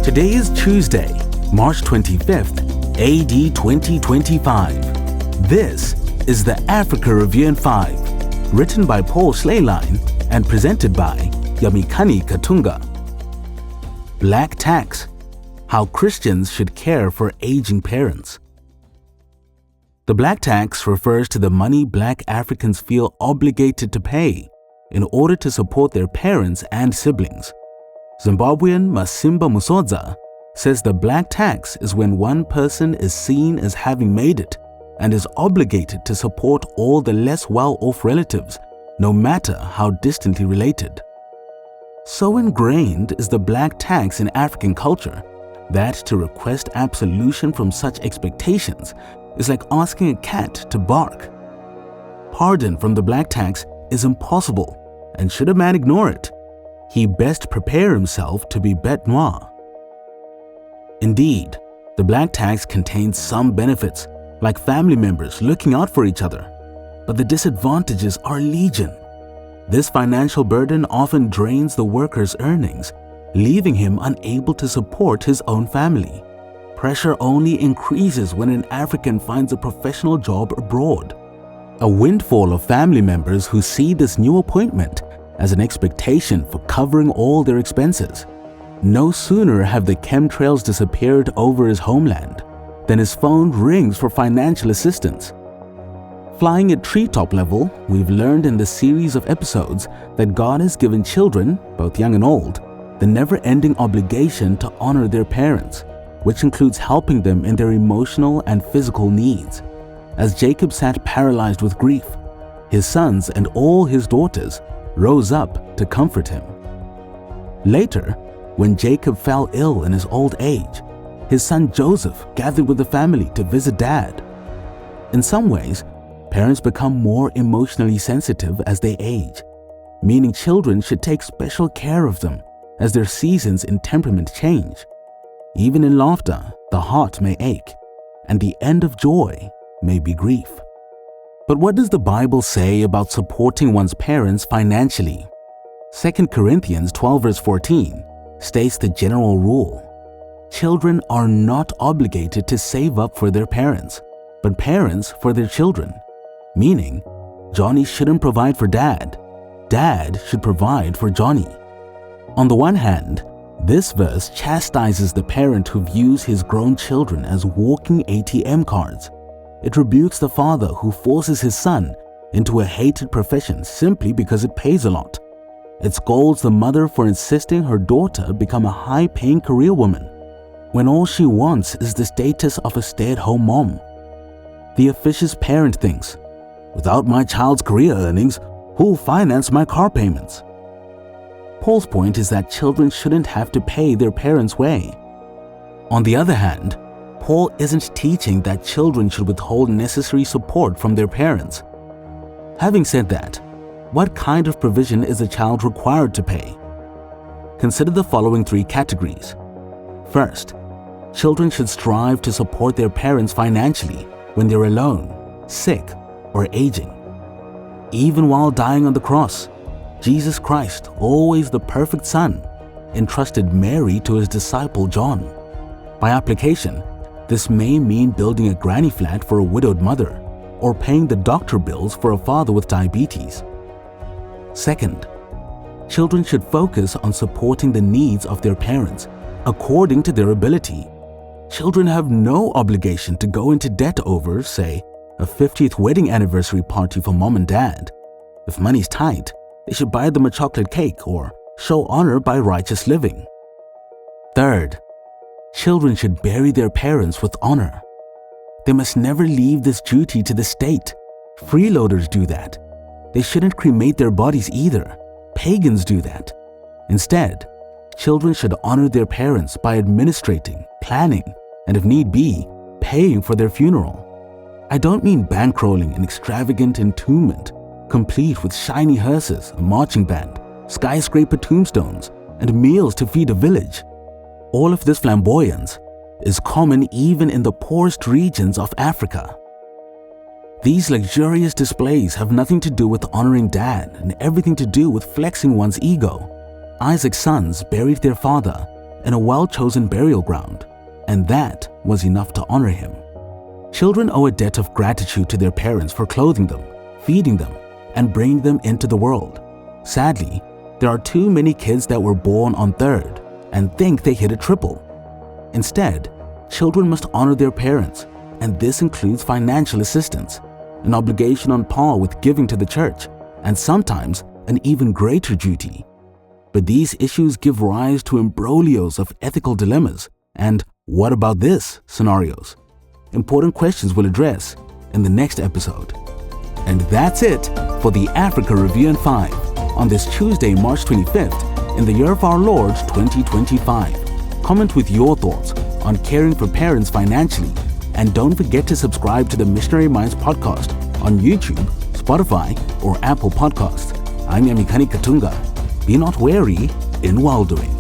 Today is Tuesday, March 25th, AD 2025. This is the Africa Review in 5, written by Paul Schleierlein and presented by Yamikani Katunga. Black tax: how Christians should care for aging parents. The black tax refers to the money Black Africans feel obligated to pay in order to support their parents and siblings. Zimbabwean Masimba Musodza says the black tax is when one person is seen as having made it and is obligated to support all the less well-off relatives, no matter how distantly related. So ingrained is the black tax in African culture that to request absolution from such expectations is like asking a cat to bark. Pardon from the black tax is impossible, and should a man ignore it, he best prepare himself to be bête noire. Indeed, the black tax contains some benefits, like family members looking out for each other, but the disadvantages are legion. This financial burden often drains the worker's earnings, leaving him unable to support his own family. Pressure only increases when an African finds a professional job abroad. A windfall of family members who see this new appointment as an expectation for covering all their expenses. No sooner have the chemtrails disappeared over his homeland than his phone rings for financial assistance. Flying at treetop level, we've learned in the series of episodes that God has given children, both young and old, the never-ending obligation to honor their parents, which includes helping them in their emotional and physical needs. As Jacob sat paralyzed with grief, his sons and all his daughters rose up to comfort him. Later, when Jacob fell ill in his old age, his son Joseph gathered with the family to visit Dad. In some ways, parents become more emotionally sensitive as they age, meaning children should take special care of them as their seasons and temperament change. Even in laughter, the heart may ache, and the end of joy may be grief. But what does the Bible say about supporting one's parents financially? 2 Corinthians 12 verse 14 states the general rule: children are not obligated to save up for their parents, but parents for their children. Meaning, Johnny shouldn't provide for Dad. Dad should provide for Johnny. On the one hand, this verse chastises the parent who views his grown children as walking ATM cards. It rebukes the father who forces his son into a hated profession simply because it pays a lot. It scolds the mother for insisting her daughter become a high-paying career woman, when all she wants is the status of a stay-at-home mom. The officious parent thinks, without my child's career earnings, who'll finance my car payments? Paul's point is that children shouldn't have to pay their parents' way. On the other hand, Paul isn't teaching that children should withhold necessary support from their parents. Having said that, what kind of provision is a child required to pay? Consider the following three categories. First, children should strive to support their parents financially when they're alone, sick, or aging. Even while dying on the cross, Jesus Christ, always the perfect Son, entrusted Mary to his disciple John. By application, this may mean building a granny flat for a widowed mother or paying the doctor bills for a father with diabetes. Second, children should focus on supporting the needs of their parents according to their ability. Children have no obligation to go into debt over, say, a 50th wedding anniversary party for mom and dad. If money's tight, they should buy them a chocolate cake or show honor by righteous living. Third, children should bury their parents with honor. They must never leave this duty to the state. Freeloaders do that. They shouldn't cremate their bodies either. Pagans do that. Instead, children should honor their parents by administrating, planning, and if need be, paying for their funeral. I don't mean bankrolling an extravagant entombment, complete with shiny hearses, a marching band, skyscraper tombstones, and meals to feed a village. All of this flamboyance is common even in the poorest regions of Africa. These luxurious displays have nothing to do with honoring Dad and everything to do with flexing one's ego. Isaac's sons buried their father, in a well-chosen burial ground, and that was enough to honor him. Children owe a debt of gratitude to their parents for clothing them, feeding them, and bringing them into the world. Sadly, there are too many kids that were born on third and think they hit a triple. Instead, children must honor their parents, and this includes financial assistance, an obligation on par with giving to the church, and sometimes an even greater duty. But these issues give rise to imbroglios of ethical dilemmas and "what about this" scenarios. Important questions we'll address in the next episode. And that's it for the Africa Review in 5 on this Tuesday, March 25th in the year of our Lord 2025. Comment with your thoughts on caring for parents financially, and don't forget to subscribe to the Missionary Minds podcast on YouTube, Spotify, or Apple Podcasts. I'm Yamikani Katunga. Be not wary in well-doing.